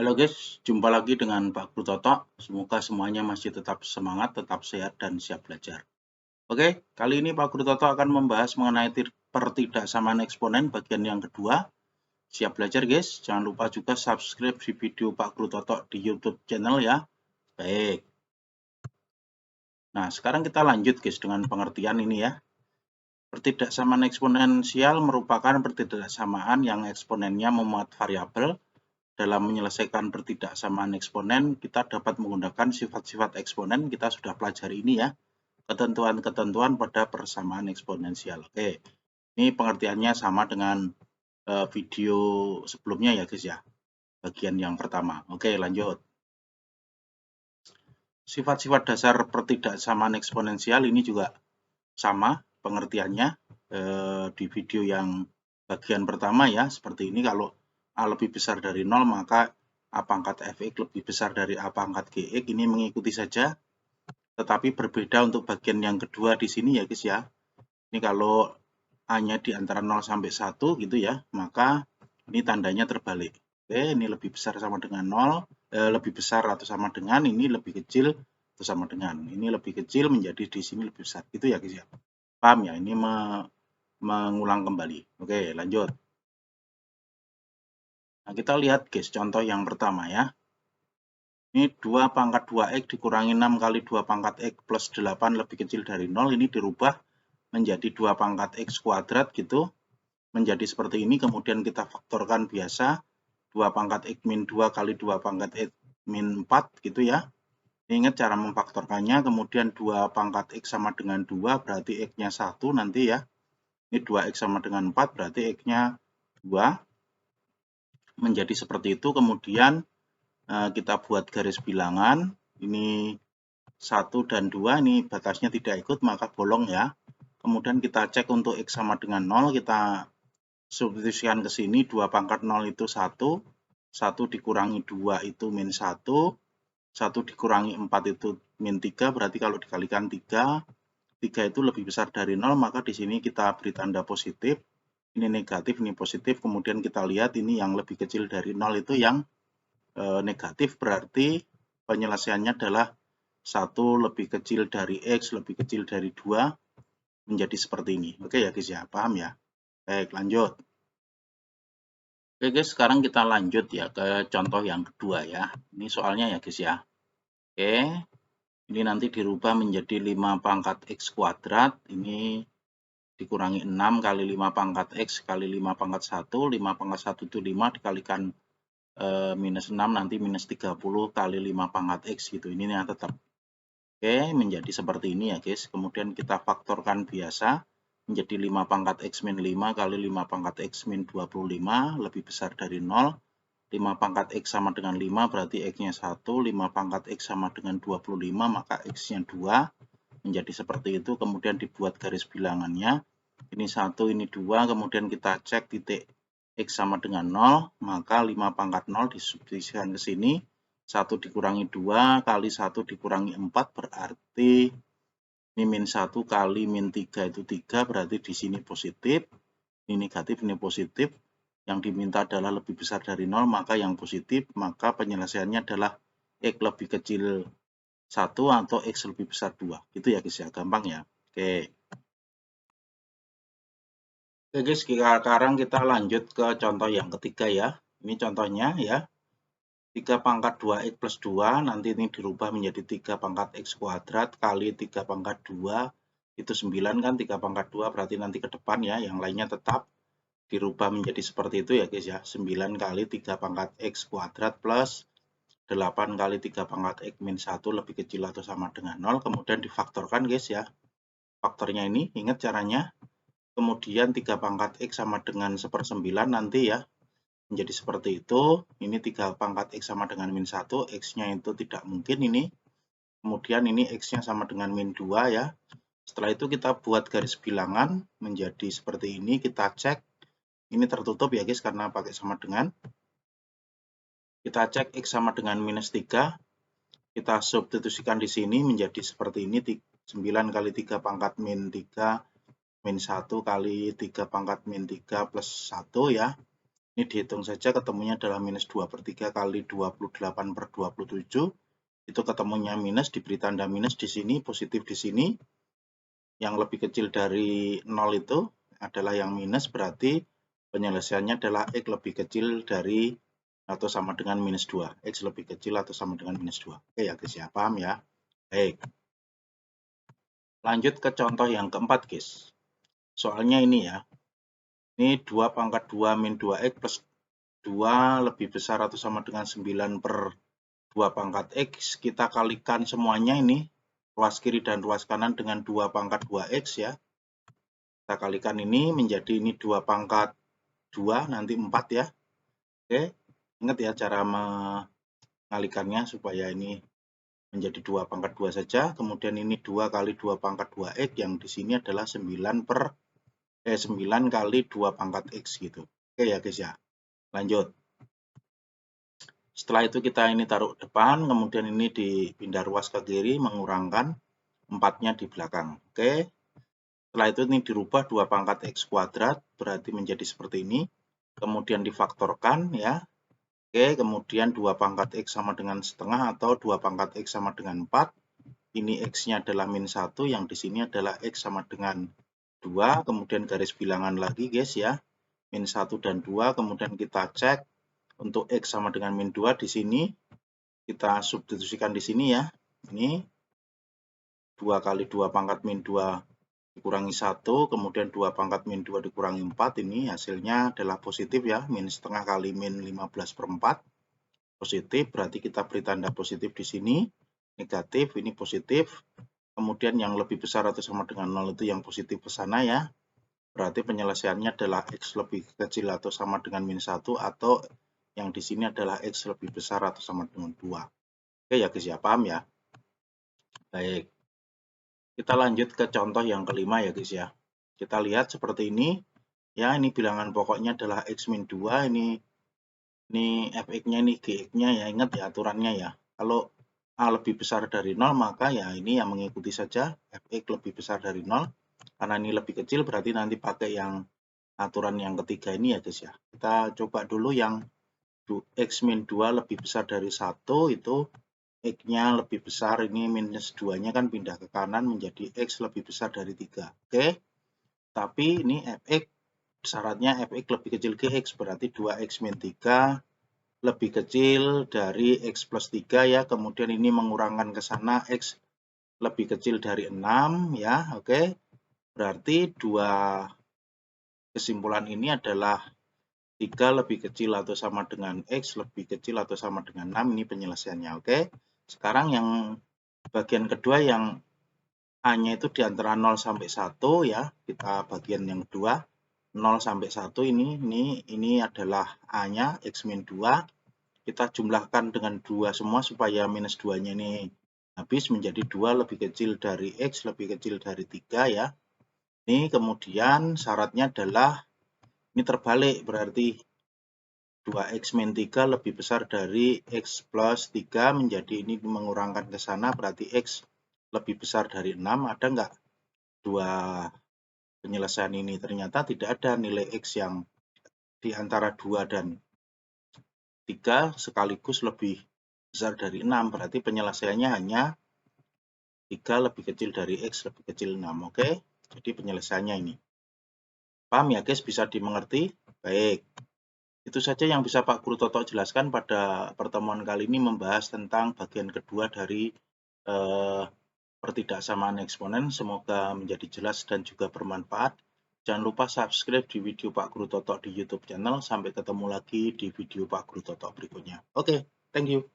Halo guys, jumpa lagi dengan Pak Guru Toto. Semoga semuanya masih tetap semangat, tetap sehat, dan siap belajar. Oke, kali ini Pak Guru Toto akan membahas mengenai pertidaksamaan eksponen bagian yang kedua. Siap belajar guys, jangan lupa juga subscribe di video Pak Guru Toto di YouTube channel ya. Baik, nah sekarang kita lanjut guys dengan pengertian ini ya. Pertidaksamaan eksponensial merupakan pertidaksamaan yang eksponennya memuat variabel. Dalam menyelesaikan pertidaksamaan eksponen, kita dapat menggunakan sifat-sifat eksponen. Kita sudah pelajari ini ya, ketentuan-ketentuan pada persamaan eksponensial. Oke, ini pengertiannya sama dengan video sebelumnya ya guys ya, bagian yang pertama. Oke, lanjut. Sifat-sifat dasar pertidaksamaan eksponensial ini juga sama pengertiannya di video yang bagian pertama ya, seperti ini. Kalau A lebih besar dari 0, maka A pangkat Fx lebih besar dari A pangkat Gx. Ini mengikuti saja, tetapi berbeda untuk bagian yang kedua di sini ya guys ya. Ini kalau A-nya di antara 0 sampai 1 gitu ya, maka ini tandanya terbalik. Oke, ini lebih besar sama dengan 0, lebih besar atau sama dengan, ini lebih kecil atau sama dengan. Ini lebih kecil menjadi di sini lebih besar. Gitu ya guys ya. Paham ya? Ini mengulang kembali. Oke, lanjut. Nah, kita lihat guys, contoh yang pertama ya. Ini 2 pangkat 2x dikurangi 6 kali 2 pangkat x plus 8 lebih kecil dari 0. Ini dirubah menjadi 2 pangkat x kuadrat gitu. Menjadi seperti ini, kemudian kita faktorkan biasa. 2 pangkat x min 2 kali 2 pangkat x min 4 gitu ya. Ingat cara memfaktorkannya, kemudian 2 pangkat x sama dengan 2, berarti x-nya 1 nanti ya. Ini 2x sama dengan 4, berarti x-nya 2. Menjadi seperti itu, kemudian kita buat garis bilangan. Ini 1 dan 2, ini batasnya tidak ikut, maka bolong ya. Kemudian kita cek untuk x sama dengan 0, kita substitusikan ke sini. 2 pangkat 0 itu 1, 1 dikurangi 2 itu min 1, 1 dikurangi 4 itu min 3, berarti kalau dikalikan 3, 3 itu lebih besar dari 0, maka di sini kita beri tanda positif. Ini negatif, ini positif. Kemudian kita lihat ini yang lebih kecil dari 0 itu yang negatif, berarti penyelesaiannya adalah 1 lebih kecil dari x lebih kecil dari 2 menjadi seperti ini. Oke ya guys ya, paham ya? Baik, lanjut. Oke guys, sekarang kita lanjut ya ke contoh yang kedua ya. Ini soalnya ya guys ya. Oke, ini nanti dirubah menjadi 5 pangkat x kuadrat. Ini dikurangi 6 kali 5 pangkat x kali 5 pangkat 1. 5 pangkat 1 itu 5 dikalikan minus 6 nanti minus 30 kali 5 pangkat x gitu. Ini yang tetap. Oke, menjadi seperti ini ya guys. Kemudian kita faktorkan biasa menjadi 5 pangkat x min 5 kali 5 pangkat x min 25 lebih besar dari 0. 5 pangkat x sama dengan 5 berarti x-nya 1. 5 pangkat x sama dengan 25 maka x-nya 2. Menjadi seperti itu. Kemudian dibuat garis bilangannya. Ini 1, ini 2. Kemudian kita cek titik x sama dengan 0. Maka 5 pangkat 0 disubstitusikan ke sini. 1 dikurangi 2 kali 1 dikurangi 4 berarti ini min 1 kali min 3 itu 3, berarti di sini positif. Ini negatif, ini positif. Yang diminta adalah lebih besar dari 0, maka yang positif, maka penyelesaiannya adalah x lebih kecil 1 atau x lebih besar 2. Gitu ya guys ya, gampang ya. Oke. Oke guys, sekarang kita lanjut ke contoh yang ketiga ya. Ini contohnya ya. 3 pangkat 2x plus 2, nanti ini dirubah menjadi 3 pangkat x kuadrat kali 3 pangkat 2, itu 9 kan, 3 pangkat 2 berarti nanti ke depan ya, yang lainnya tetap dirubah menjadi seperti itu ya guys ya, 9 kali 3 pangkat x kuadrat plus 8 kali 3 pangkat x min 1 lebih kecil atau sama dengan 0, kemudian difaktorkan guys ya, faktornya ini, ingat caranya, kemudian 3 pangkat x sama dengan 1/9 nanti ya, menjadi seperti itu. Ini 3 pangkat x sama dengan min 1, x-nya itu tidak mungkin ini. Kemudian ini x-nya sama dengan min 2 ya. Setelah itu kita buat garis bilangan menjadi seperti ini, kita cek. Ini tertutup ya guys karena pakai sama dengan. Kita cek x sama dengan minus 3. Kita substitusikan di sini menjadi seperti ini, 9 kali 3 pangkat min 3 min 1 kali 3 pangkat min 3 plus 1 ya. Ini dihitung saja ketemunya adalah minus 2/3 kali 28/27. Itu ketemunya minus, diberi tanda minus di sini, positif di sini. Yang lebih kecil dari 0 itu adalah yang minus, berarti penyelesaiannya adalah X lebih kecil dari atau sama dengan minus 2. X lebih kecil atau sama dengan minus 2. Oke ya guys ya, paham ya? Baik. Lanjut ke contoh yang keempat guys. Soalnya ini ya. Ini 2 pangkat 2 min 2X plus 2 lebih besar atau sama dengan 9/2 pangkat X. Kita kalikan semuanya ini. Ruas kiri dan ruas kanan dengan 2 pangkat 2X ya. Kita kalikan ini menjadi ini 2 pangkat 2, nanti 4 ya. Oke, ingat ya cara mengalikannya supaya ini menjadi 2 pangkat 2 saja. Kemudian ini 2 kali 2 pangkat 2X, yang di sini adalah 9 kali 2 pangkat X gitu. Oke ya guys ya, lanjut. Setelah itu kita ini taruh depan, kemudian ini dipindah ruas ke kiri, mengurangkan 4-nya di belakang. Oke. Setelah itu ini dirubah 2 pangkat X kuadrat, berarti menjadi seperti ini. Kemudian difaktorkan ya. Oke, kemudian 2 pangkat X sama dengan setengah atau 2 pangkat X sama dengan 4. Ini X-nya adalah min 1, yang di sini adalah X sama dengan 2. Kemudian garis bilangan lagi guys ya. Min 1 dan 2, kemudian kita cek untuk X sama dengan min 2 di sini. Kita substitusikan di sini ya. Ini 2 kali 2 pangkat min 2 dikurangi 1, kemudian 2 pangkat min 2 dikurangi 4, ini hasilnya adalah positif ya, min setengah kali min 15/4. Positif, berarti kita beri tanda positif di sini, negatif, ini positif. Kemudian yang lebih besar atau sama dengan 0 itu yang positif ke sana ya. Berarti penyelesaiannya adalah X lebih kecil atau sama dengan min 1, atau yang di sini adalah X lebih besar atau sama dengan 2. Oke ya guys ya, paham ya? Baik. Kita lanjut ke contoh yang kelima ya guys ya. Kita lihat seperti ini. Ya, ini bilangan pokoknya adalah X min 2, ini fx-nya, ini gx-nya ya, ingat ya aturannya ya. Kalau A lebih besar dari 0, maka ya ini yang mengikuti saja, fx lebih besar dari 0. Karena ini lebih kecil, berarti nanti pakai yang aturan yang ketiga ini ya guys ya. Kita coba dulu yang X min 2 lebih besar dari 1, itu X-nya lebih besar, ini minus 2-nya kan pindah ke kanan menjadi X lebih besar dari 3. Oke, tapi ini fx syaratnya fx lebih kecil gx, berarti 2x min 3 lebih kecil dari x plus 3 ya. Kemudian ini mengurangkan ke sana, x lebih kecil dari 6 ya. Oke, berarti dua kesimpulan ini adalah 3 lebih kecil atau sama dengan x lebih kecil atau sama dengan 6, ini penyelesaiannya. Oke, sekarang yang bagian kedua yang A-nya itu di antara 0 sampai 1 ya. Kita bagian yang kedua. 0 sampai 1 ini adalah A-nya, X min 2. Kita jumlahkan dengan 2 semua supaya minus 2-nya ini habis menjadi 2 lebih kecil dari X lebih kecil dari 3 ya. Ini kemudian syaratnya adalah ini terbalik, berarti 2X min 3 lebih besar dari X plus 3, menjadi ini mengurangkan ke sana, berarti X lebih besar dari 6. Ada nggak dua penyelesaian ini? Ternyata tidak ada nilai X yang di antara 2 dan 3 sekaligus lebih besar dari 6. Berarti penyelesaiannya hanya 3 lebih kecil dari X lebih kecil 6. Oke, jadi penyelesaiannya ini. Paham ya guys? Bisa dimengerti? Baik. Itu saja yang bisa Pak Guru Toto jelaskan pada pertemuan kali ini, membahas tentang bagian kedua dari pertidaksamaan eksponen. Semoga menjadi jelas dan juga bermanfaat. Jangan lupa subscribe di video Pak Guru Toto di YouTube channel. Sampai ketemu lagi di video Pak Guru Toto berikutnya. Oke, thank you.